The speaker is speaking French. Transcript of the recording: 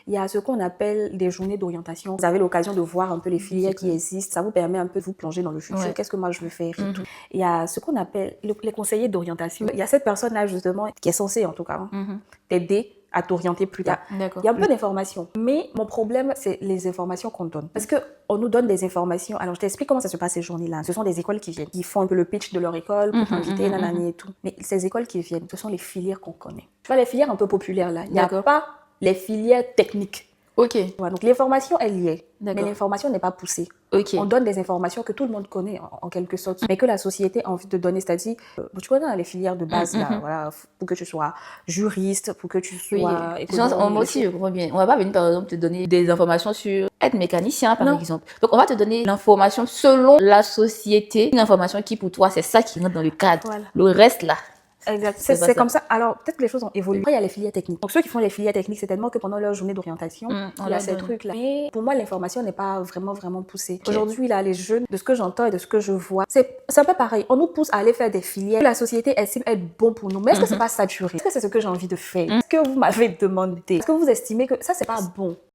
Il y a ce qu'on appelle des journées d'orientation. Vous avez l'occasion de voir un peu les filières qui existent. Ça vous permet un peu de vous plonger dans le futur. Qu'est-ce que moi je veux faire et tout. Il y a ce qu'on appelle les conseillers d'orientation. Il y a cette personne-là justement qui est censée en tout cas t'aider à t'orienter plus tard. Il y a un peu d'informations. Mais mon problème, c'est les informations qu'on donne. Parce qu'on nous donne des informations. Alors, je t'explique comment ça se passe ces journées-là. Ce sont des écoles qui viennent. Ils font un peu le pitch de leur école pour t'inviter, nanani et tout. Mais ces écoles qui viennent, ce sont les filières qu'on connaît. Tu vois, les filières un peu populaires là. Il n'y a pas les filières techniques. Ok. Voilà, donc l'information, elle y est. Mais l'information n'est pas poussée. On donne des informations que tout le monde connaît en quelque sorte, mais que la société a envie de donner. C'est-à-dire, tu connais les filières de base là, voilà, pour que tu sois juriste, pour que tu sois économe. Moi aussi, je comprends bien. On va pas venir par exemple te donner des informations sur être mécanicien par exemple. Donc on va te donner l'information selon la société, une information qui pour toi c'est ça qui rentre dans le cadre. Voilà. Le reste là. Exact. C'est comme ça. Alors, peut-être que les choses ont évolué. Après, il y a les filières techniques. Donc, ceux qui font les filières techniques, c'est tellement que pendant leur journée d'orientation, il y a ces trucs-là. Mais pour moi, l'information n'est pas vraiment poussée. Aujourd'hui, là, les jeunes, de ce que j'entends et de ce que je vois, c'est un peu pareil. On nous pousse à aller faire des filières. La société estime être bon pour nous. Mais est-ce que c'est pas saturé? Est-ce que c'est ce que j'ai envie de faire? Est-ce que vous m'avez demandé? Est-ce que vous estimez que ça, c'est pas bon?